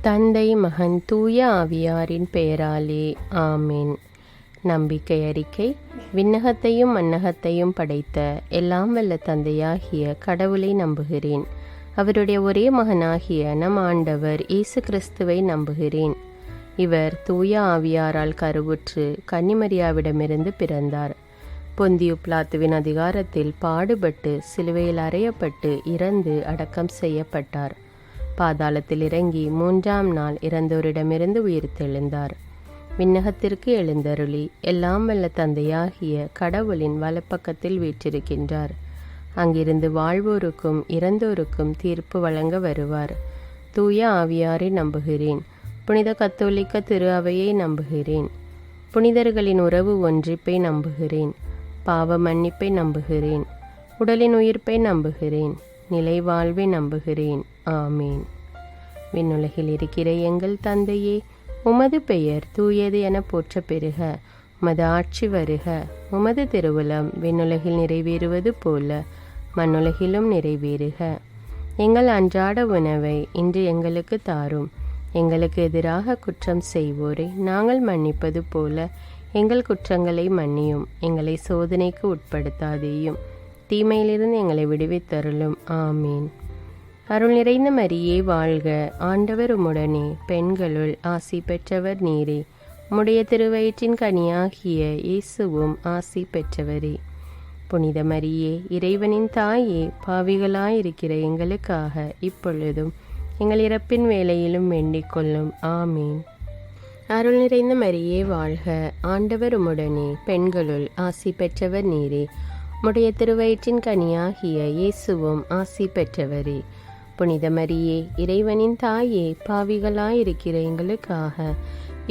தந்தை, மகன், தூய ஆவியாரின் பெயராலே ஆமேன். நம்பிக்கை அறிக்கை. விண்ணகத்தையும் மண்ணகத்தையும் படைத்த எல்லாம் வல்ல தந்தையாகிய கடவுளை நம்புகிறேன். அவருடைய ஒரே மகனாகிய நம் ஆண்டவர் இயேசு கிறிஸ்துவை நம்புகிறேன். இவர் தூய ஆவியாரால் கருவுற்று கன்னிமரியாவிடமிருந்து பிறந்தார். பொந்தியு பிலாத்துவின் அதிகாரத்தில் பாடுபட்டு சிலுவையில் அறையப்பட்டு இறந்து அடக்கம் செய்யப்பட்டார். பாதாளத்தில் இறங்கி 3ஆம் நாள் இறந்தோரிடமிருந்து உயிர்த்தெழுந்தார். விண்ணகத்திற்கு எழுந்தருளி எல்லாம் வல்ல தந்தையாகிய கடவுளின் வலப்பக்கத்தில் வீற்றிருக்கின்றார். அங்கிருந்து வாழ்வோருக்கும் இறந்தோருக்கும் தீர்ப்பு வழங்க வருவார். தூய ஆவியாரை நம்புகிறேன். புனித கத்தோலிக்க திரு அவையை நம்புகிறேன். புனிதர்களின் உறவு ஒன்றிப்பை நம்புகிறேன். பாவ மன்னிப்பை நம்புகிறேன். உடலின் உயிர்ப்பை நம்புகிறேன். நிலை வாழ்வை நம்புகிறேன். ஆமீன். விண்ணுலகில் இருக்கிற எங்கள் தந்தையே, உமது பெயர் தூயது என போற்ற பெறுக. உமது ஆட்சி வருக. உமது திருவுளம் விண்ணுலகில் நிறைவேறுவது போல மண்ணுலகிலும் நிறைவேறுக. எங்கள் அன்றாட உணவை இன்று எங்களுக்கு தாரும். எங்களுக்கு எதிராக குற்றம் செய்வோரை நாங்கள் மன்னிப்பது போல எங்கள் குற்றங்களை மன்னியும். எங்களை சோதனைக்கு உட்படுத்தாதேயும், தீமையிலிருந்து எங்களை விடுவித்தருளும். ஆமீன். அருள் நிறைந்த மரியே வாழ்க. ஆண்டவர் உம்முடனே, பெண்களுள் ஆசி பெற்றவர் நீரே. உம்முடைய திருவயிற்றின் கனியாகிய இயேசுவும் ஆசி பெற்றவரே. புனித மரியே, இறைவனின் தாயே, பாவிகளாயிருக்கிற எங்களுக்காக இப்பொழுதும் எங்கள் இறப்பின் வேளையிலும் வேண்டிக் கொள்ளும். ஆமீன். அருள் நிறைந்த மரியே வாழ்க. ஆண்டவர் உம்முடனே, பெண்களுள் ஆசி பெற்றவர் நீரே. உம்முடைய திருவயிற்றின் கனியாகிய இயேசுவும் ஆசி பெற்றவரே. புனித மரியே, இறைவனின் தாயே, பாவிகளாயிருக்கிற எங்களுக்காக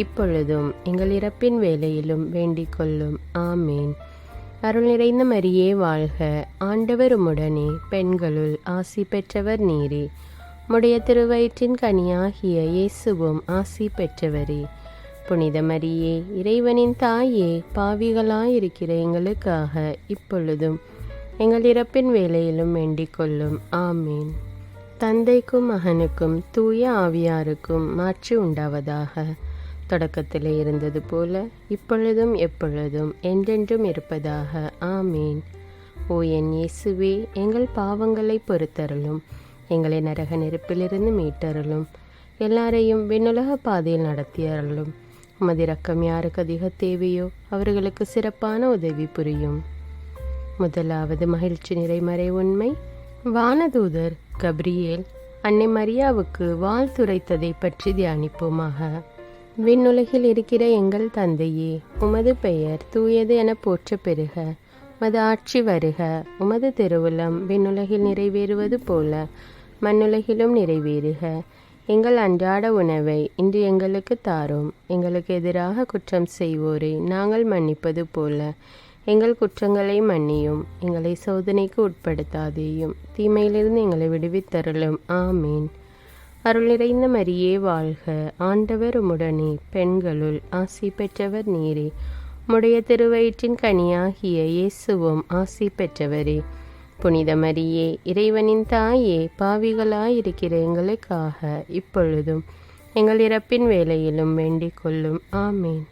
இப்பொழுதும் எங்கள் இறப்பின் வேளையிலும் வேண்டிக் கொள்ளும். ஆமீன். அருள் நிறைந்த மரியே வாழ்க. ஆண்டவர் உம்முடனே, பெண்களுள் ஆசி பெற்றவர் நீரே. உம்முடைய திருவயிற்றின் கனியாகிய இயேசுவும் ஆசி பெற்றவரே. புனித மரியே, இறைவனின் தாயே, பாவிகளாயிருக்கிற எங்களுக்காக இப்பொழுதும் எங்கள் இறப்பின் வேளையிலும் வேண்டிக் கொள்ளும். ஆமீன். தந்தைக்கும் மகனுக்கும் தூய ஆவியாருக்கும் மாட்சி உண்டாவதாக. தொடக்கத்திலே இருந்தது போல இப்பொழுதும் எப்பொழுதும் என்றென்றும் இருப்பதாக. ஆமீன். ஓ என் இயேசுவே, எங்கள் பாவங்களை பொறுத்தருளும். எங்களை நரக நெருப்பிலிருந்து மீட்டருளும். எல்லாரையும் விண்ணுலக பாதையில் நடத்தியருளும். உமது இரக்கம் யாருக்கு அதிக தேவையோ அவர்களுக்கு சிறப்பான உதவி புரியும். முதலாவது மகிழ்ச்சி நிறைமறை உண்மை. வானதூதர் கப்ரியேல் அன்னை மரியாவுக்கு வாழ்த்துரைத்ததை பற்றி தியானிப்போமாக. விண்ணுலகில் இருக்கிற எங்கள் தந்தையே, உமது பெயர் தூயது என போற்ற பெறுக. உமது ஆட்சி வருக. உமது திருவுளம் விண்ணுலகில் நிறைவேறுவது போல மண்ணுலகிலும் நிறைவேறுக. எங்கள் அன்றாட உணவை இன்று எங்களுக்கு தாரும். எங்களுக்கு எதிராக குற்றம் செய்வோரை நாங்கள் மன்னிப்பது போல எங்கள் குற்றங்களை மன்னியும். எங்களை சோதனைக்கு உட்படுத்தாதேயும், தீமையிலிருந்து எங்களை விடுவித்தருளும். ஆமீன். அருள் நிறைந்த மரியே வாழ்க. ஆண்டவர் உம்முடனே, பெண்களுள் ஆசி பெற்றவர் நீரே. உம்முடைய திருவயிற்றின் கனியாகிய இயேசுவும் ஆசி பெற்றவரே. புனித மரியே, இறைவனின் தாயே, பாவிகளாயிருக்கிற எங்களுக்காக இப்பொழுதும் எங்கள் இறப்பின் வேளையிலும் வேண்டிக் கொள்ளும். ஆமீன்.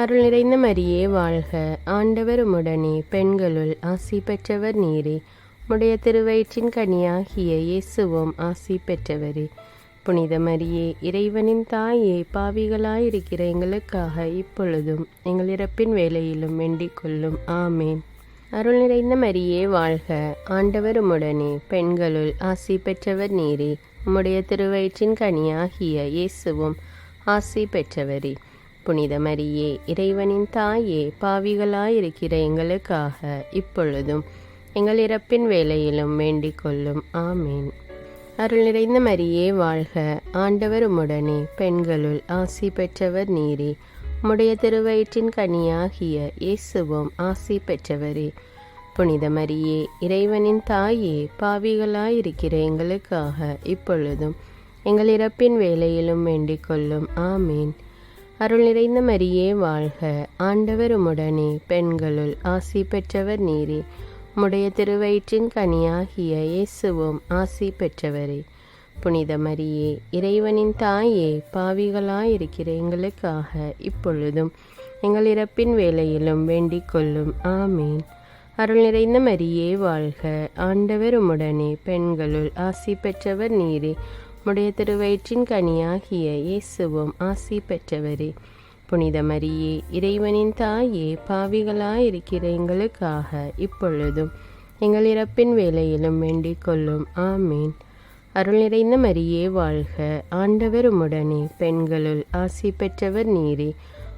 அருள் நிறைந்த மரியே வாழ்க. ஆண்டவர் உம்முடனே, பெண்களுள் ஆசி பெற்றவர் நீரே. உம்முடைய திருவயிற்றின் கனியாகிய இயேசுவும் ஆசி பெற்றவரே. புனித மரியே, இறைவனின் தாயே, பாவிகளாயிருக்கிற எங்களுக்காக இப்பொழுதும் எங்கள் இறப்பின் வேளையிலும் வேண்டிக் கொள்ளும். ஆமீன். அருள் நிறைந்த மரியே வாழ்க. ஆண்டவர் உம்முடனே, பெண்களுள் ஆசி பெற்றவர் நீரே. உம்முடைய திருவயிற்றின் கனியாகிய இயேசுவும் ஆசி பெற்றவரே. புனித மரியே, இறைவனின் தாயே, பாவிகளாயிருக்கிற எங்களுக்காக இப்பொழுதும் எங்கள் இறப்பின் வேளையிலும் வேண்டிக் கொள்ளும். ஆமீன். அருள் நிறைந்த மரியே வாழ்க. ஆண்டவர் உம்முடனே, பெண்களுள் ஆசி பெற்றவர் நீரே. உம்முடைய திருவயிற்றின் கனியாகிய இயேசுவும் ஆசி பெற்றவரே. புனித மரியே, இறைவனின் தாயே, பாவிகளாயிருக்கிற எங்களுக்காக இப்பொழுதும் எங்கள் இறப்பின் வேளையிலும் வேண்டிக் கொள்ளும். ஆமீன். அருள் நிறைந்த மரியே வாழ்க. ஆண்டவர் உம்முடனே, பெண்களுள் ஆசி பெற்றவர் நீரே. உம்முடைய திருவயிற்றின் கனியாகிய இயேசுவும் ஆசி பெற்றவரே. புனித மரியே, இறைவனின் தாயே, பாவிகளாயிருக்கிற எங்களுக்காக இப்பொழுதும் எங்கள் இறப்பின் வேளையிலும் வேண்டிக் கொள்ளும். ஆமீன். அருள் நிறைந்த மரியே வாழ்க, ஆண்டவர் உம்முடனே, பெண்களுள் ஆசி பெற்றவர் நீரே. உம்முடைய திருவயிற்றின் கனியாகிய இயேசுவும் ஆசி பெற்றவரே. புனித மரியே, இறைவனின் தாயே, பாவிகளாயிருக்கிற எங்களுக்காக இப்பொழுதும் எங்கள் இறப்பின் வேளையிலும் வேண்டிக் கொள்ளும். ஆமீன். அருள் நிறைந்த மரியே வாழ்க, ஆண்டவர் உம்முடனே, பெண்களுள் ஆசி பெற்றவர் நீரே.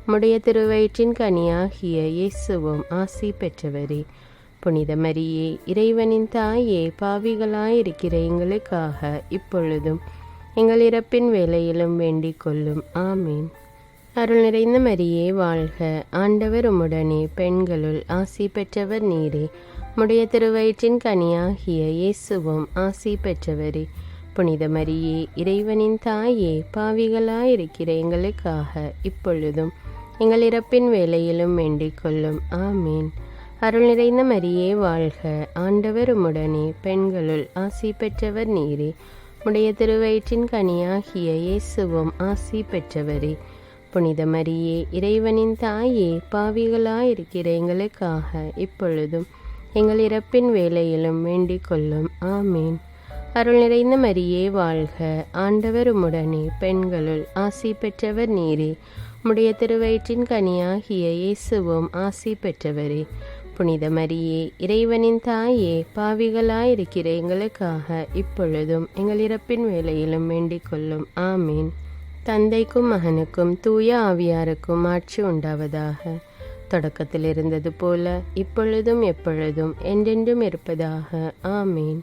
உம்முடைய திருவயிற்றின் கனியாகிய இயேசுவும் ஆசி பெற்றவரே. புனித மரியே, இறைவனின் தாயே, பாவிகளாயிருக்கிற எங்களுக்காக இப்பொழுதும் எங்கள் இறப்பின் வேளையிலும் வேண்டிக் கொள்ளும். ஆமீன். அருள் நிறைந்த மரியே வாழ்க, ஆண்டவர் உம்முடனே, பெண்களுள் ஆசி பெற்றவர் நீரே. உம்முடைய திருவயிற்றின் கனியாகிய இயேசுவும் ஆசி பெற்றவரே. புனித மரியே, இறைவனின் தாயே, பாவிகளாயிருக்கிற எங்களுக்காக இப்பொழுதும் எங்கள் இறப்பின் வேளையிலும் வேண்டிக் கொள்ளும். ஆமீன். அருள் நிறைந்த மரியே வாழ்க, ஆண்டவர் உம்முடனே, பெண்களுள் ஆசி பெற்றவர் நீரே. உம்முடைய திருவயிற்றின் கனியாகிய இயேசுவும் ஆசி பெற்றவரே. புனித மரியே, இறைவனின் தாயே, பாவிகளாயிருக்கிற எங்களுக்காக இப்பொழுதும் எங்கள் இறப்பின் வேளையிலும் வேண்டிக் கொள்ளும். ஆமீன். அருள் நிறைந்த மரியே வாழ்க, ஆண்டவர் உம்முடனே, பெண்களுள் ஆசி பெற்றவர் நீரே. உம்முடைய திருவயிற்றின் கனியாகிய இயேசுவும் ஆசி பெற்றவரே. புனித மரியே, இறைவனின் தாயே, பாவிகளாயிருக்கிற எங்களுக்காக இப்பொழுதும் எங்கள் இறப்பின் வேளையிலும் வேண்டிக் கொள்ளும். ஆமீன். தந்தைக்கும் மகனுக்கும் தூய ஆவியாருக்கும் ஆட்சி உண்டாவதாக. தொடக்கத்தில் இருந்தது போல இப்பொழுதும் எப்பொழுதும் என்றென்றும் இருப்பதாக. ஆமீன்.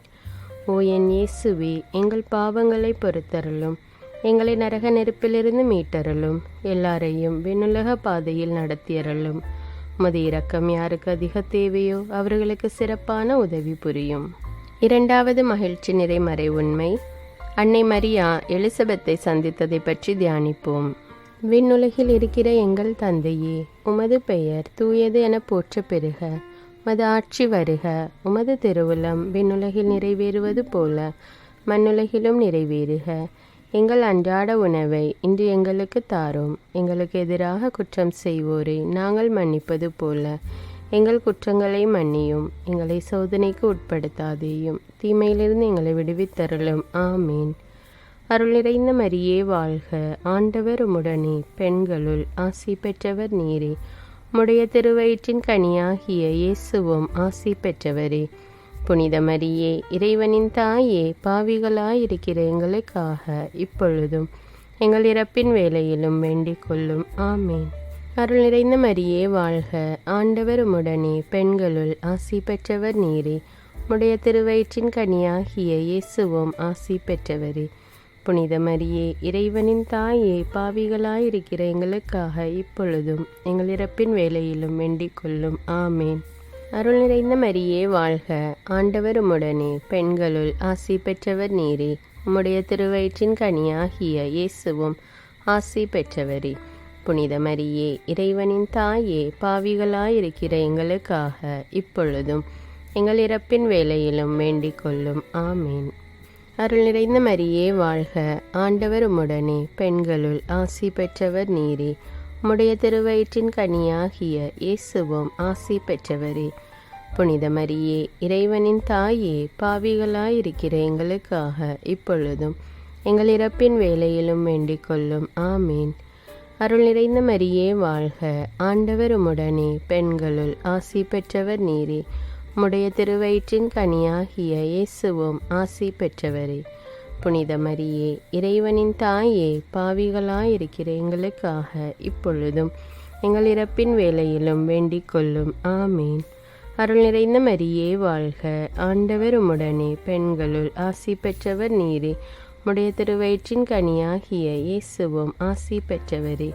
ஓ என் இயேசுவே, எங்கள் பாவங்களை பொறுத்தருளும், எங்களை நரக நெருப்பிலிருந்து மீட்டருளும், எல்லாரையும் விண்ணுலக பாதையில் நடத்தியருளும். உமது இரக்கம் யாருக்கு அதிக தேவையோ அவர்களுக்கு சிறப்பான உதவி புரியும். இரண்டாவது மகிழ்ச்சி நிறை மறை உண்மை, அன்னை மரியா எலிசபெத்தை சந்தித்ததை பற்றி தியானிப்போம். விண்ணுலகில் இருக்கிற எங்கள் தந்தையே, உமது பெயர் தூயது என போற்ற பெறுக. உமது ஆட்சி வருக. உமது திருவுளம் விண்ணுலகில் நிறைவேறுவது போல மண்ணுலகிலும் நிறைவேறுக. எங்கள் அன்றாட உணவை இன்று எங்களுக்கு தாரும். எங்களுக்கு எதிராக குற்றம் செய்வோரை நாங்கள் மன்னிப்பது போல எங்கள் குற்றங்களை மன்னியும். எங்களை சோதனைக்கு உட்படுத்தாதேயும், தீமையிலிருந்து எங்களை விடுவித்தருளும். ஆமீன். அருள் நிறைந்த மரியே வாழ்க, ஆண்டவர் உம்முடனே, பெண்களுள் ஆசி பெற்றவர் நீரே. உம்முடைய திருவயிற்றின் கனியாகிய இயேசுவும் ஆசி பெற்றவரே. புனித மரியே, இறைவனின் தாயே, பாவிகளாயிருக்கிற எங்களுக்காக இப்பொழுதும் எங்கள் இறப்பின் வேளையிலும் வேண்டிக் கொள்ளும். ஆமீன். அருள் நிறைந்த மரியே வாழ்க, ஆண்டவர் உம்முடனே, பெண்களுள் ஆசி பெற்றவர் நீரே. உம்முடைய திருவயிற்றின் கனியாகிய இயேசுவும் ஆசி பெற்றவரே. புனித மரியே, இறைவனின் தாயே, பாவிகளாயிருக்கிற எங்களுக்காக இப்பொழுதும் எங்கள் இறப்பின் வேளையிலும் வேண்டிக் கொள்ளும். ஆமேன். அருள் நிறைந்த மரியே வாழ்க, ஆண்டவர் உம்முடனே, பெண்களுள் ஆசி பெற்றவர் நீரே. உம்முடைய திருவயிற்றின் கனியாகிய இயேசுவும் ஆசி பெற்றவரே. புனித மரியே, இறைவனின் தாயே, பாவிகளாயிருக்கிற எங்களுக்காக இப்பொழுதும் எங்கள் இறப்பின் வேளையிலும் வேண்டிக் கொள்ளும். ஆமேன். அருள் நிறைந்த மரியே வாழ்க, ஆண்டவர் உம்முடனே, பெண்களுள் ஆசி பெற்றவர் நீரே. உம்முடைய திருவயிற்றின் கனியாகிய இயேசுவும் ஆசி பெற்றவரே. புனித மரியே, இறைவனின் தாயே, பாவிகளாயிருக்கிற எங்களுக்காக இப்பொழுதும் எங்கள் இறப்பின் வேளையிலும் வேண்டிக் கொள்ளும். ஆமீன். அருள் நிறைந்த மரியே வாழ்க, ஆண்டவர் உம்முடனே, பெண்களுள் ஆசி பெற்றவர் நீரே. உம்முடைய திருவயிற்றின் கனியாகிய இயேசுவும் ஆசி பெற்றவரே. புனித மரியே, இறைவனின் தாயே, பாவிகளாயிருக்கிற எங்களுக்காக இப்பொழுதும் எங்கள் இறப்பின் வேளையிலும் வேண்டிக் கொள்ளும். ஆமீன். அருள் நிறைந்த மரியே வாழ்க, ஆண்டவர் உம்முடனே, பெண்களுள் ஆசி பெற்றவர் நீரே. உம்முடைய திருவயிற்றின் கனியாகிய இயேசுவும் ஆசி பெற்றவரே.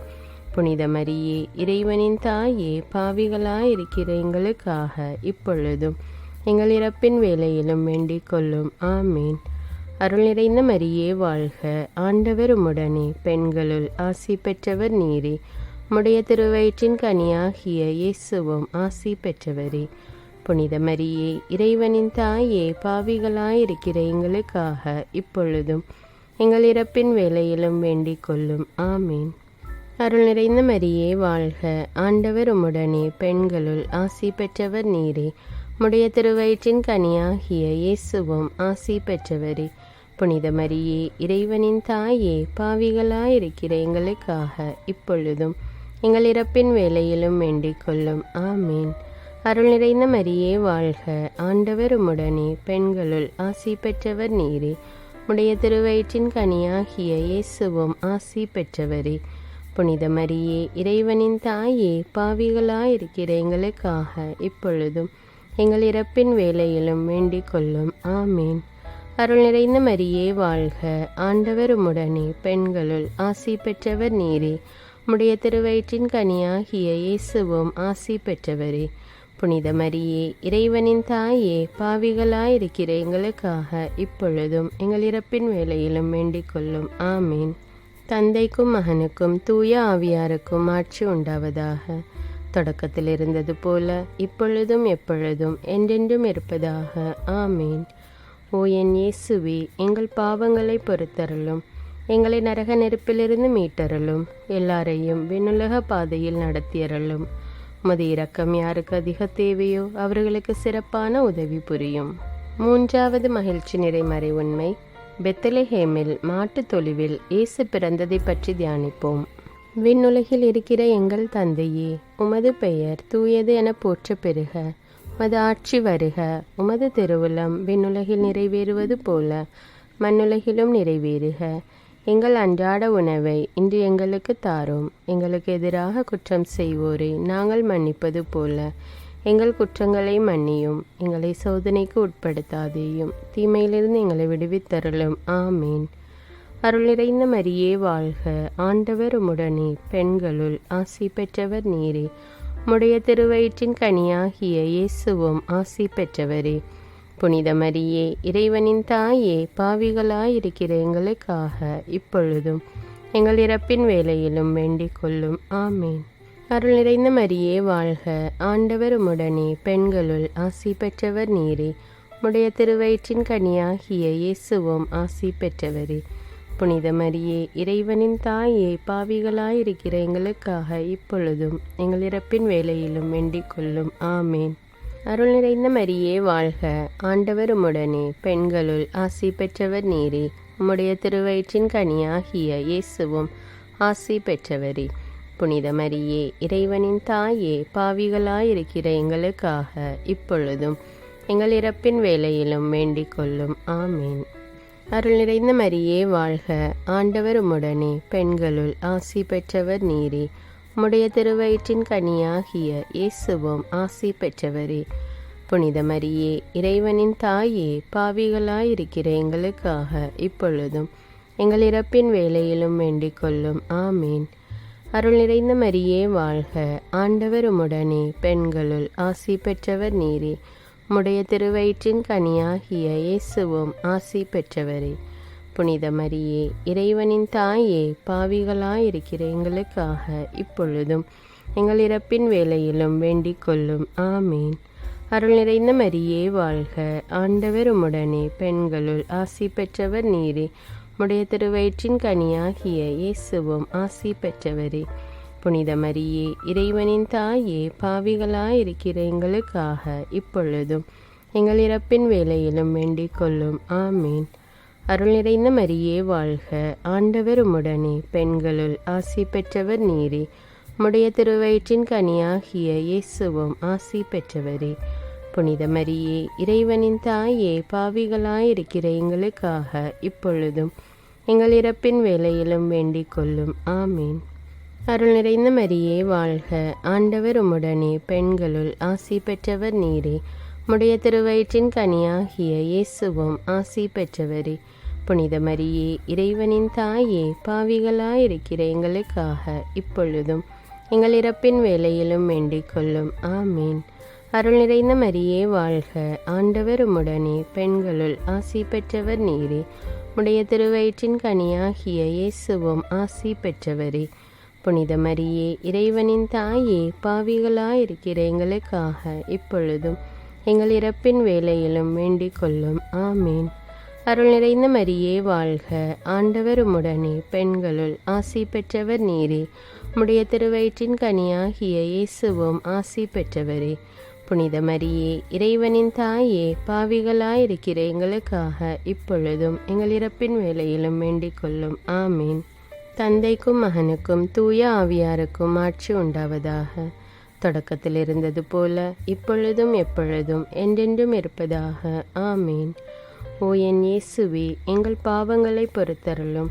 புனித மரியே, இறைவனின் தாயே, பாவிகளாயிருக்கிற எங்களுக்காக இப்பொழுதும் எங்கள் இறப்பின் வேளையிலும் வேண்டிக் கொள்ளும். ஆமீன். அருள் நிறைந்த மரியே வாழ்க, ஆண்டவர் உம்முடனே, பெண்களுள் ஆசி பெற்றவர் நீரே. உம்முடைய திருவயிற்றின் கனியாகிய இயேசுவும் ஆசி பெற்றவரே. புனித மரியே, இறைவனின் தாயே, பாவிகளாயிருக்கிற எங்களுக்காக இப்பொழுதும் எங்கள் இறப்பின் வேளையிலும் வேண்டிக் கொள்ளும். ஆமீன். அருள் நிறைந்த மரியே வாழ்க, ஆண்டவர் உம்முடனே, பெண்களுள் ஆசி பெற்றவர் நீரே. உம்முடைய திருவயிற்றின் கனியாகிய இயேசுவும் ஆசி பெற்றவரே. புனித மரியே, இறைவனின் தாயே, பாவிகளாயிருக்கிற எங்களுக்காக இப்பொழுதும் எங்கள் இறப்பின் வேளையிலும் வேண்டிக் கொள்ளும். ஆமீன். அருள் நிறைந்த மரியே வாழ்க, ஆண்டவர் உம்முடனே, பெண்களுள் ஆசி பெற்றவர் நீரே. உம்முடைய திருவயிற்றின் கனியாகிய இயேசுவும் ஆசி பெற்றவரே. புனித மரியே, இறைவனின் தாயே, பாவிகளாயிருக்கிற எங்களுக்காக இப்பொழுதும் எங்கள் இறப்பின் வேளையிலும் வேண்டிக் கொள்ளும். ஆமீன். அருள் நிறைந்த மரியே வாழ்க, ஆண்டவர் உம்முடனே, பெண்களுள் ஆசி பெற்றவர் நீரே. உம்முடைய திருவயிற்றின் கனியாகிய இயேசுவும் ஆசி பெற்றவரே. புனித மரியே, இறைவனின் தாயே, பாவிகளாயிருக்கிற எங்களுக்காக இப்பொழுதும் எங்கள் இறப்பின் வேளையிலும் வேண்டிக் கொள்ளும். ஆமீன். தந்தைக்கும் மகனுக்கும் தூய ஆவியாருக்கும் ஆட்சி உண்டாவதாக. தொடக்கத்தில் இருந்தது போல இப்பொழுதும் எப்பொழுதும் என்றென்றும் இருப்பதாக. ஆமீன். ஓ என் இயேசுவே, எங்கள் பாவங்களை பொறுத்தருளும், எங்களை நரக நெருப்பிலிருந்து மீட்டருளும், எல்லாரையும் விண்ணுலக பாதையில் நடத்தியருளும். உமது இரக்கம் யாருக்கு அதிக தேவையோ அவர்களுக்கு சிறப்பான உதவி புரியும். மூன்றாவது மகிழ்ச்சி நிறைமறை உண்மை, பெத்லஹேமில் மாட்டுத் தொழுவில் இயேசு பிறந்ததை பற்றி தியானிப்போம். விண்ணுலகில் இருக்கிற எங்கள் தந்தையே, உமது பெயர் தூயது என போற்ற பெறுக. உமது ஆட்சி வருக. உமது திருவுளம் விண்ணுலகில் நிறைவேறுவது போல மண்ணுலகிலும் நிறைவேறுக. எங்கள் அன்றாட உணவை இன்று எங்களுக்கு தாரும். எங்களுக்கு எதிராக குற்றம் செய்வோரை நாங்கள் மன்னிப்பது போல எங்கள் குற்றங்களை மன்னியும். எங்களை சோதனைக்கு உட்படுத்தாதேயும், தீமையிலிருந்து எங்களை விடுவித்தருளும். ஆமீன். அருள் நிறைந்த மரியே வாழ்க, ஆண்டவர் உம்முடனே, பெண்களுள் ஆசி பெற்றவர் நீரே. உம்முடைய திருவயிற்றின் கனியாகிய இயேசுவும் ஆசி பெற்றவரே. புனித மரியே, இறைவனின் தாயே, பாவிகளாயிருக்கிற எங்களுக்காக இப்பொழுதும் எங்கள் இறப்பின் வேளையிலும் வேண்டிக் கொள்ளும். ஆமீன். அருள் நிறைந்த மரியே வாழ்க, ஆண்டவர் உம்முடனே, பெண்களுள் ஆசி பெற்றவர் நீரே. உம்முடைய திருவயிற்றின் கனியாகிய இயேசுவும் ஆசி பெற்றவரே. புனித மரியே, இறைவனின் தாயே, பாவிகளாயிருக்கிற எங்களுக்காக இப்பொழுதும் எங்கள் இறப்பின் வேளையிலும் வேண்டிக் கொள்ளும். ஆமீன். அருள் நிறைந்த மரியே வாழ்க, ஆண்டவர் உம்முடனே, பெண்களுள் ஆசி பெற்றவர் நீரே. உம்முடைய திருவயிற்றின் கனியாகிய இயேசுவும் ஆசி பெற்றவரே. புனித மரியே, இறைவனின் தாயே, பாவிகளாயிருக்கிற எங்களுக்காக இப்பொழுதும் எங்கள் இறப்பின் வேளையிலும் வேண்டிக் கொள்ளும். ஆமீன். அருள் நிறைந்த மரியே வாழ்க, ஆண்டவர் உம்முடனே, பெண்களுள் ஆசி பெற்றவர் நீரே. உம்முடைய திருவயிற்றின் கனியாகிய இயேசுவும் ஆசி பெற்றவரே. புனித மரியே, இறைவனின் தாயே, பாவிகளாயிருக்கிற எங்களுக்காக இப்பொழுதும் எங்கள் இறப்பின் வேளையிலும் வேண்டிக் கொள்ளும். ஆமீன். அருள் நிறைந்த மரியே வாழ்க, ஆண்டவர் உம்முடனே, பெண்களுள் ஆசி பெற்றவர் நீரே. உம்முடைய திருவயிற்றின் கனியாகிய இயேசுவும் ஆசி பெற்றவரே. புனித மரியே, இறைவனின் தாயே, பாவிகளாயிருக்கிற எங்களுக்காக இப்பொழுதும் எங்கள் இறப்பின் வேளையிலும் வேண்டிக் கொள்ளும். ஆமீன். அருள் நிறைந்த மரியே வாழ்க, ஆண்டவர் உம்முடனே, பெண்களுள் ஆசி பெற்றவர் நீரே. உம்முடைய திருவயிற்றின் கனியாகிய இயேசுவும் ஆசி பெற்றவரே. புனித மரியே, இறைவனின் தாயே, பாவிகளாயிருக்கிற எங்களுக்காக இப்பொழுதும் எங்கள் இறப்பின் வேளையிலும் வேண்டிக் கொள்ளும். ஆமீன். அருள் நிறைந்த மரியே வாழ்க, ஆண்டவர் உம்முடனே, பெண்களுள் ஆசி பெற்றவர் நீரே. உம்முடைய திருவயிற்றின் கனியாகிய இயேசுவும் ஆசி பெற்றவரே. புனித மரியே, இறைவனின் தாயே, பாவிகளாயிருக்கிற எங்களுக்காக இப்பொழுதும் எங்கள் இறப்பின் வேளையிலும் வேண்டிக் கொள்ளும். ஆமீன். அருள் நிறைந்த மரியே வாழ்க, ஆண்டவர் உம்முடனே, பெண்களுள் ஆசி பெற்றவர் நீரே. உம்முடைய திருவயிற்றின் கனியாகிய இயேசுவும் ஆசி பெற்றவரே. புனித மரியே, இறைவனின் தாயே, பாவிகளாயிருக்கிற எங்களுக்காக இப்பொழுதும் எங்கள் இறப்பின் வேளையிலும் வேண்டிக் கொள்ளும். ஆமீன். அருள் நிறைந்த மரியே வாழ்க, ஆண்டவர் உம்முடனே, பெண்களுள் ஆசி பெற்றவர் நீரே. உம்முடைய திருவயிற்றின் கனியாகிய இயேசுவும் ஆசி பெற்றவரே. புனித மரியே, இறைவனின் தாயே, பாவிகளாயிருக்கிற எங்களுக்காக இப்பொழுதும் எங்கள் இறப்பின் வேளையிலும் வேண்டிக் கொள்ளும். ஆமீன். அருள் நிறைந்த மரியே வாழ்க, ஆண்டவர் உம்முடனே, பெண்களுள் ஆசி பெற்றவர் நீரே. உம்முடைய திருவயிற்றின் கனியாகிய இயேசுவும் ஆசி பெற்றவரே. புனித மரியே, இறைவனின் தாயே, பாவிகளாயிருக்கிற எங்களுக்காக இப்பொழுதும் எங்கள் இறப்பின் வேளையிலும் வேண்டிக் கொள்ளும். ஆமீன். தந்தைக்கும் மகனுக்கும் தூய ஆவியாருக்கும் ஆட்சி உண்டாவதாக. தொடக்கத்தில் இருந்தது போல இப்பொழுதும் எப்பொழுதும் என்றென்றும் இருப்பதாக. ஆமீன். ஓ என் இயேசுவே, எங்கள் பாவங்களை பொறுத்தருளும்,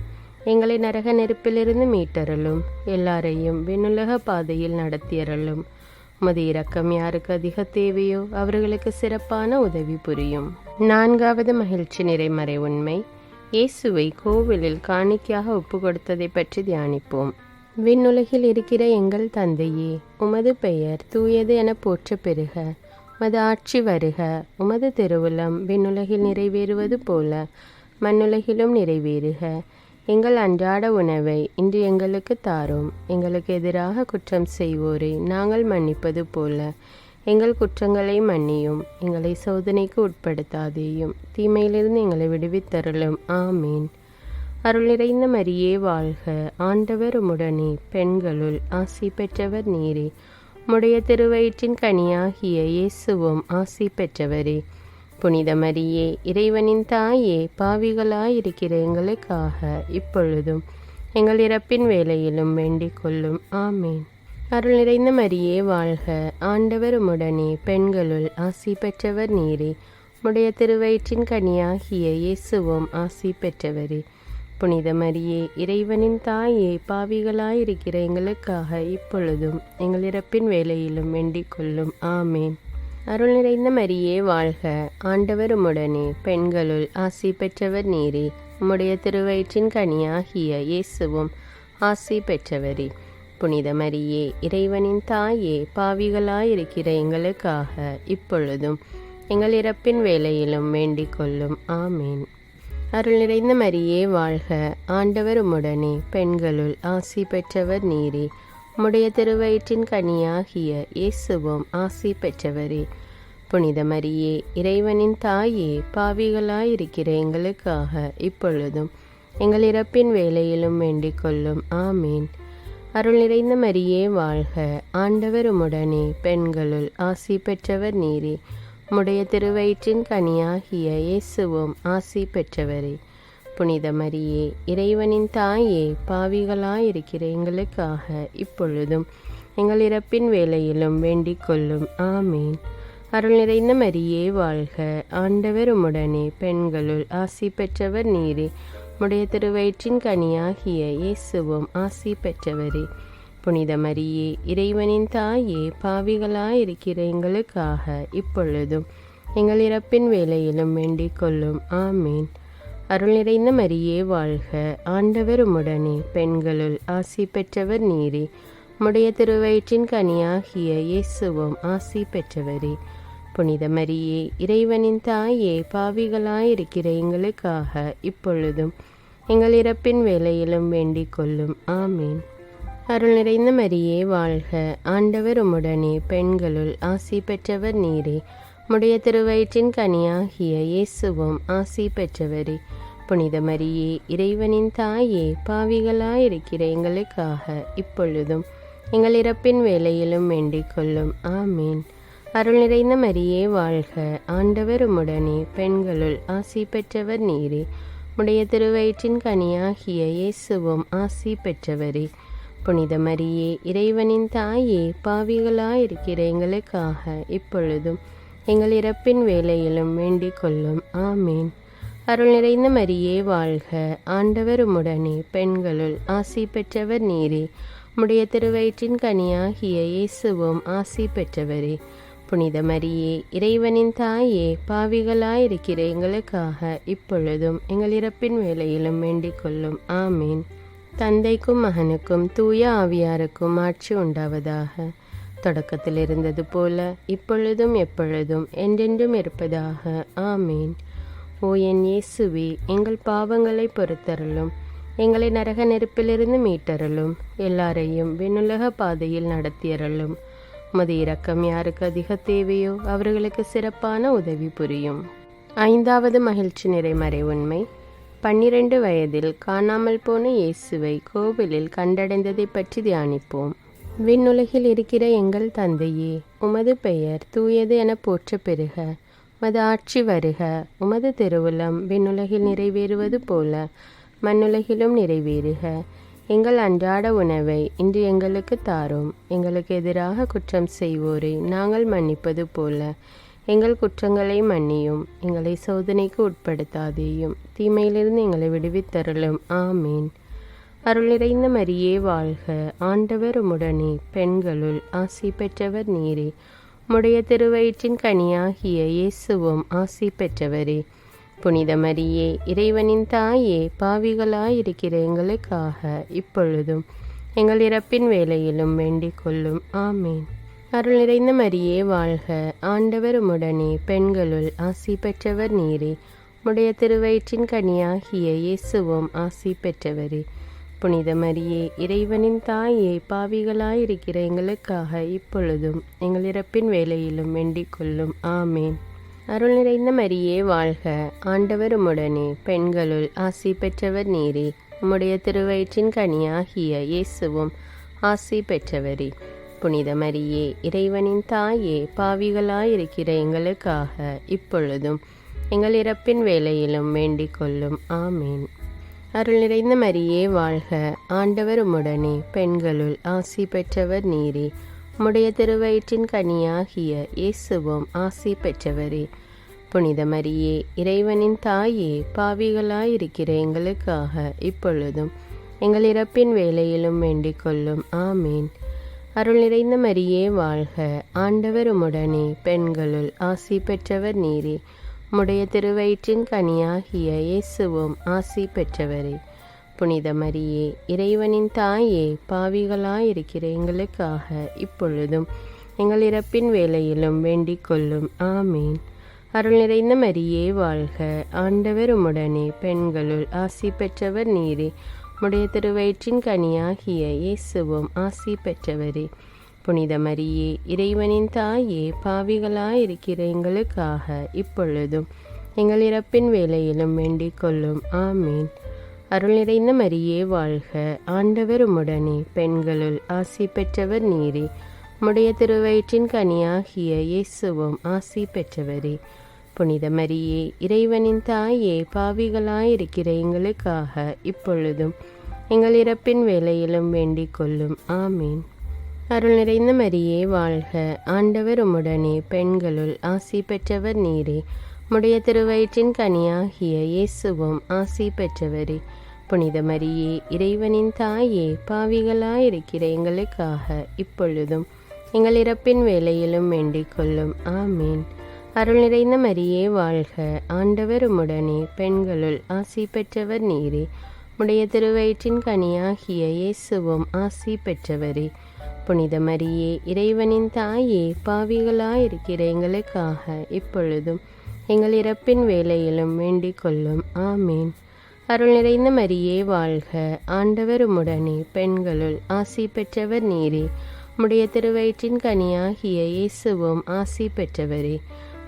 எங்களை நரக நெருப்பிலிருந்து மீட்டருளும், எல்லாரையும் விண்ணுலக பாதையில் நடத்தியருளும். உமது இரக்கம் யாருக்கு அதிக தேவையோ அவர்களுக்கு சிறப்பான உதவி புரியும். 4வது மகிழ்ச்சி நிறைமறை உண்மை, இயேசுவை கோவிலில் காணிக்கையாக ஒப்பு கொடுத்ததை பற்றி தியானிப்போம். விண்ணுலகில் இருக்கிற எங்கள் தந்தையே, உமது பெயர் தூயது என போற்ற பெறுக. உமது ஆட்சி வருக. உமது திருவுளம் விண்ணுலகில் நிறைவேறுவது போல மண்ணுலகிலும் நிறைவேறுக. எங்கள் அன்றாட உணவை இன்று எங்களுக்கு தாரும். எங்களுக்கு எதிராக குற்றம் செய்வோரை நாங்கள் மன்னிப்பது போல எங்கள் குற்றங்களை மன்னியும். எங்களை சோதனைக்கு உட்படுத்தாதேயும், தீமையிலிருந்து எங்களை விடுவித்தருளும். ஆமீன். அருள் நிறைந்த மரியே வாழ்க, ஆண்டவர் உம்முடனே, பெண்களுள் ஆசி பெற்றவர் நீரே. உம்முடைய திருவயிற்றின் கனியாகிய இயேசுவும் ஆசி பெற்றவரே. புனித மரியே, இறைவனின் தாயே, பாவிகளாயிருக்கிற எங்களுக்காக இப்பொழுதும் எங்கள் இறப்பின் வேளையிலும் வேண்டிக் கொள்ளும். ஆமீன். அருள் நிறைந்த மரியே வாழ்க, ஆண்டவர் உம்முடனே, பெண்களுள் ஆசி பெற்றவர் நீரே. உம்முடைய திருவயிற்றின் கனியாகிய இயேசுவும் ஆசி பெற்றவரே. புனித மரியே, இறைவனின் தாயே, பாவிகளாயிருக்கிற எங்களுக்காக இப்பொழுதும் எங்கள் இறப்பின் வேளையிலும் வேண்டிக் கொள்ளும். ஆமீன். அருள் நிறைந்த மரியே வாழ்க, ஆண்டவர் உம்முடனே, பெண்களுள் ஆசி பெற்றவர் நீரே. உம்முடைய திருவயிற்றின் கனியாகிய இயேசுவும் ஆசி பெற்றவரே. புனித மரியே, இறைவனின் தாயே, பாவிகளாயிருக்கிற எங்களுக்காக இப்பொழுதும் எங்கள் இறப்பின் வேளையிலும் வேண்டிக் கொள்ளும். ஆமீன். அருள் நிறைந்த மரியே வாழ்க, ஆண்டவர் உம்முடனே, பெண்களுள் ஆசி பெற்றவர் நீரே. உம்முடைய திருவயிற்றின் கனியாகிய இயேசுவும் ஆசி பெற்றவரே. புனித மரியே, இறைவனின் தாயே, பாவிகளாயிருக்கிற எங்களுக்காக இப்பொழுதும் எங்கள் இறப்பின் வேளையிலும் வேண்டிக் கொள்ளும். ஆமீன். அருள் நிறைந்த மரியே வாழ்க, ஆண்டவர் உம்முடனே, பெண்களுள் ஆசி பெற்றவர் நீரே. உம்முடைய திருவயிற்றின் கனியாகிய இயேசுவும் ஆசி பெற்றவரே. புனித மரியே, இறைவனின் தாயே, பாவிகளாயிருக்கிற எங்களுக்காக இப்பொழுதும் எங்கள் இறப்பின் வேளையிலும் வேண்டிக் கொள்ளும். ஆமீன். அருள் நிறைந்த மரியே வாழ்க, ஆண்டவர் உம்முடனே, பெண்களுள் ஆசி பெற்றவர் நீரே. உம்முடைய திருவயிற்றின் கனியாகிய இயேசுவும் ஆசி பெற்றவரே. புனித மரியே, இறைவனின் தாயே, பாவிகளாயிருக்கிற எங்களுக்காக இப்பொழுதும் எங்கள் இறப்பின் வேளையிலும் வேண்டிக் கொள்ளும். ஆமீன். அருள் நிறைந்த மரியே வாழ்க, ஆண்டவர் உம்முடனே, பெண்களுள் ஆசி பெற்றவர் நீரே. உம்முடைய திருவயிற்றின் கனியாகிய இயேசுவும் ஆசி பெற்றவரே. புனித மரியே, இறைவனின் தாயே, பாவிகளாயிருக்கிற எங்களுக்காக இப்பொழுதும் எங்கள் இறப்பின் வேளையிலும் வேண்டிக் கொள்ளும். ஆமீன். அருள் நிறைந்த மரியே வாழ்க, ஆண்டவர் உம்முடனே, பெண்களுள் ஆசி பெற்றவர் நீரே. உம்முடைய திருவயிற்றின் கனியாகிய இயேசுவும் ஆசி பெற்றவரே. புனித மரியே, இறைவனின் தாயே, பாவிகளாயிருக்கிற எங்களுக்காக இப்பொழுதும் எங்கள் இறப்பின் வேளையிலும் வேண்டிக் கொள்ளும். ஆமீன். அருள் நிறைந்த மரியே வாழ்க, ஆண்டவர் உம்முடனே, பெண்களுள் ஆசி பெற்றவர் நீரே. உம்முடைய திருவயிற்றின் கனியாகிய இயேசுவும் ஆசி பெற்றவரே. புனித மரியே, இறைவனின் தாயே, பாவிகளாயிருக்கிற எங்களுக்காக இப்பொழுதும் எங்கள் இறப்பின் வேளையிலும் வேண்டிக் கொள்ளும். ஆமீன். அருள் நிறைந்த மரியே வாழ்க, ஆண்டவர் உம்முடனே, பெண்களுள் ஆசி பெற்றவர் நீரே. உம்முடைய திருவயிற்றின் கனியாகிய இயேசுவும் ஆசி பெற்றவரே. புனித மரியே, இறைவனின் தாயே, பாவிகளாயிருக்கிற எங்களுக்காக இப்பொழுதும் எங்கள் இறப்பின் வேளையிலும் வேண்டிக் கொள்ளும். ஆமீன். தந்தைக்கும் மகனுக்கும் தூய ஆவியாருக்கும் ஆட்சி உண்டாவதாக. தொடக்கத்தில் இருந்தது போல இப்பொழுதும் எப்பொழுதும் என்றென்றும் இருப்பதாக. ஆமீன். ஓ என் இயேசுவே, எங்கள் பாவங்களை பொறுத்தருளும், எங்களை நரக நெருப்பிலிருந்து மீட்டருளும், எல்லாரையும் விண்ணுலக பாதையில் நடத்தியருளும். உமது இரக்கம் யாருக்கு அதிக தேவையோ அவர்களுக்கு சிறப்பான உதவி புரியும். ஐந்தாவது மகிழ்ச்சி நிறைமறை உண்மை. 12 வயதில் காணாமல் போன இயேசுவை கோவிலில் கண்டடைந்ததை பற்றி தியானிப்போம். விண்ணுலகில் இருக்கிற எங்கள் தந்தையே, உமது பெயர் தூயது என போற்ற பெறுக. உமது ஆட்சி வருக. உமது திருவுளம் விண்ணுலகில் நிறைவேறுவது போல மண்ணுலகிலும் நிறைவேறுக. எங்கள் அன்றாட உணவை இன்று எங்களுக்கு தாரும். எங்களுக்கு எதிராக குற்றம் செய்வோரை நாங்கள் மன்னிப்பது போல எங்கள் குற்றங்களை மன்னியும். எங்களை சோதனைக்கு உட்படுத்தாதேயும், தீமையிலிருந்து எங்களை விடுவித்தருளும். ஆமீன். அருள் நிறைந்த மரியே வாழ்க. ஆண்டவர் உம்முடனே, பெண்களுள் ஆசி பெற்றவர் நீரே. உம்முடைய திருவயிற்றின் கனியாகிய இயேசுவும் ஆசி பெற்றவரே. புனித மரியே, இறைவனின் தாயே, பாவிகளாயிருக்கிற எங்களுக்காக இப்பொழுதும் எங்கள் இறப்பின் வேளையிலும் வேண்டிக் கொள்ளும். ஆமீன். அருள் நிறைந்த மரியே வாழ்க. ஆண்டவர் உம்முடனே, பெண்களுள் ஆசி பெற்றவர் நீரே. உம்முடைய திருவயிற்றின் கனியாகிய இயேசுவும் ஆசி பெற்றவரே. புனித மரியே, இறைவனின் தாயே, பாவிகளாயிருக்கிற எங்களுக்காக இப்பொழுதும் எங்கள் இறப்பின் வேளையிலும் வேண்டிக் கொள்ளும். ஆமேன். அருள் நிறைந்த மரியே வாழ்க. ஆண்டவர் உம்முடனே, பெண்களுள் ஆசி பெற்றவர் நீரே. உம்முடைய திருவயிற்றின் கனியாகிய இயேசுவும் ஆசி பெற்றவரே. புனித மரியே, இறைவனின் தாயே, பாவிகளாயிருக்கிற எங்களுக்காக இப்பொழுதும் எங்கள் இறப்பின் வேளையிலும் வேண்டிக் கொள்ளும். ஆமேன். அருள் நிறைந்த மரியே வாழ்க. ஆண்டவர் உம்முடனே, பெண்களுள் ஆசி பெற்றவர் நீரே. உம்முடைய திருவயிற்றின் கனியாகிய இயேசுவும் ஆசி பெற்றவரே. புனித மரியே, இறைவனின் தாயே, பாவிகளாயிருக்கிற எங்களுக்காக இப்பொழுதும் எங்கள் இறப்பின் வேளையிலும் வேண்டிக் கொள்ளும். ஆமேன். அருள் நிறைந்த மரியே வாழ்க. ஆண்டவர் உம்முடனே, பெண்களுள் ஆசி பெற்றவர் நீரே. உம்முடைய திருவயிற்றின் கனியாகிய இயேசுவும் ஆசி பெற்றவரே. புனித மரியே, இறைவனின் தாயே, பாவிகளாயிருக்கிற எங்களுக்காக இப்பொழுதும் எங்கள் இறப்பின் வேளையிலும் வேண்டிக் கொள்ளும். ஆமீன். அருள் நிறைந்த மரியே வாழ்க. ஆண்டவர் உம்முடனே, பெண்களுள் ஆசி பெற்றவர் நீரே. உம்முடைய திருவயிற்றின் கனியாகிய இயேசுவும் ஆசி பெற்றவரே. புனித மரியே, இறைவனின் தாயே, பாவிகளாயிருக்கிற எங்களுக்காக இப்பொழுதும் எங்கள் இறப்பின் வேளையிலும் வேண்டிக் கொள்ளும். ஆமீன். அருள் நிறைந்த மரியே வாழ்க. ஆண்டவர் உம்முடனே, பெண்களுள் ஆசி பெற்றவர் நீரே. உம்முடைய திருவயிற்றின் கனியாகிய இயேசுவும் ஆசி பெற்றவரே. புனித மரியே, இறைவனின் தாயே, பாவிகளாயிருக்கிற எங்களுக்காக இப்பொழுதும் எங்கள் இறப்பின் வேளையிலும் வேண்டிக் கொள்ளும். ஆமீன். அருள் நிறைந்த மரியே வாழ்க. ஆண்டவர் உம்முடனே, பெண்களுள் ஆசி பெற்றவர் நீரே. உம்முடைய திருவயிற்றின் கனியாகிய இயேசுவும் ஆசி பெற்றவரே. புனித மரியே, இறைவனின் தாயே, பாவிகளாயிருக்கிற எங்களுக்காக இப்பொழுதும் எங்கள் இறப்பின் வேளையிலும் வேண்டிக் கொள்ளும். ஆமீன். அருள் நிறைந்த மரியே வாழ்க. ஆண்டவர் உம்முடனே, பெண்களுள் ஆசி பெற்றவர் நீரே. உம்முடைய திருவயிற்றின் கனியாகிய இயேசுவும் ஆசி பெற்றவரே. புனித மரியே, இறைவனின் தாயே, பாவிகளாயிருக்கிற எங்களுக்காக இப்பொழுதும் எங்கள் இறப்பின் வேளையிலும் வேண்டிக் கொள்ளும். ஆமீன். அருள் நிறைந்த மரியே வாழ்க. ஆண்டவர் உம்முடனே, பெண்களுள் ஆசி பெற்றவர் நீரே. உம்முடைய திருவயிற்றின் கனியாகிய இயேசுவும் ஆசி பெற்றவரே.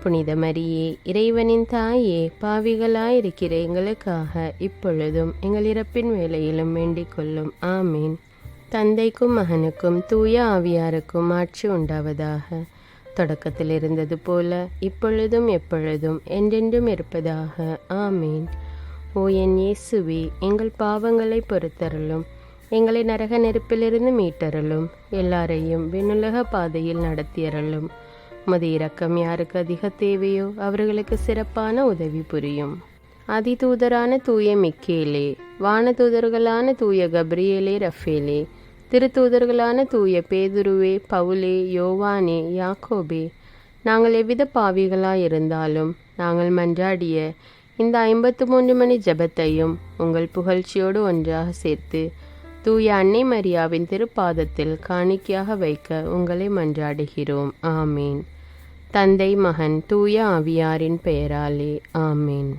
புனித மரியே, இறைவனின் தாயே, பாவிகளாயிருக்கிற எங்களுக்காக இப்பொழுதும் எங்கள் இறப்பின் வேளையிலும் வேண்டிக் கொள்ளும். ஆமீன். தந்தைக்கும் மகனுக்கும் தூய ஆவியாருக்கும் ஆட்சி உண்டாவதாக. தொடக்கத்தில் இருந்தது போல இப்பொழுதும் எப்பொழுதும் என்றென்றும் இருப்பதாக. ஆமீன். ஓ என் இயேசுவே, எங்கள் பாவங்களை பொறுத்தருளும். எங்களை நரக நெருப்பிலிருந்து மீட்டருளும். எல்லாரையும் விண்ணுலக பாதையில் நடத்தியருளும். உமது இரக்கம் யாருக்கு அதிக தேவையோ அவர்களுக்கு சிறப்பான உதவி புரியும். அதிதூதரான தூய மிக்கேலே, வானதூதர்களான தூய கப்ரியேலே, ரஃபேலே, திருத்தூதர்களான தூய பேதுருவே, பவுலே, யோவானே, யாக்கோபே, நாங்கள் எவ்வித பாவிகளாயிருந்தாலும் நாங்கள் மன்றாடிய இந்த 53 மணி ஜெபத்தையும் உங்கள் புகழ்ச்சியோடு ஒன்றாக சேர்த்து தூய அன்னை மரியாவின் திருப்பாதத்தில் காணிக்கையாக வைக்க உங்களை மன்றாடுகிறோம். ஆமீன். தந்தை, மகன், தூய ஆவியாரின் பெயராலே. ஆமீன்.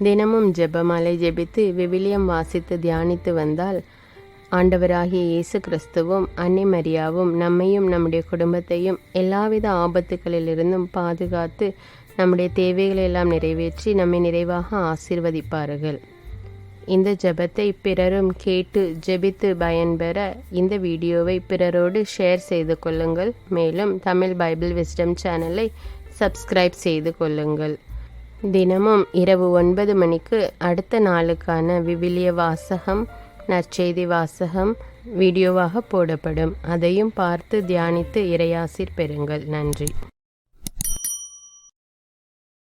தினமும் ஜெபமாலை ஜெபித்து விவிலியம் வாசித்து தியானித்து வந்தால் ஆண்டவராகிய இயேசு கிறிஸ்துவும் அன்னை மரியாவும் நம்மையும் நம்முடைய குடும்பத்தையும் எல்லாவித ஆபத்துகளிலிருந்தும் பாதுகாத்து நம்முடைய தேவைகளை எல்லாம் நிறைவேற்றி நம்மை நிறைவாக ஆசீர்வதிப்பார்கள். இந்த ஜெபத்தை பிறரும் கேட்டு ஜெபித்து பயன்பெற இந்த வீடியோவை பிறரோடு ஷேர் செய்து கொள்ளுங்கள். மேலும் தமிழ் பைபிள் விஸ்டம் சேனலை சப்ஸ்கிரைப் செய்து கொள்ளுங்கள். தினமும் இரவு 9 மணிக்கு அடுத்த நாளுக்கான விவிலிய வாசகம், நற்செய்தி வாசகம் வீடியோவாக போடப்படும். அதையும் பார்த்து தியானித்து இறையாசீர் பெறுங்கள். நன்றி.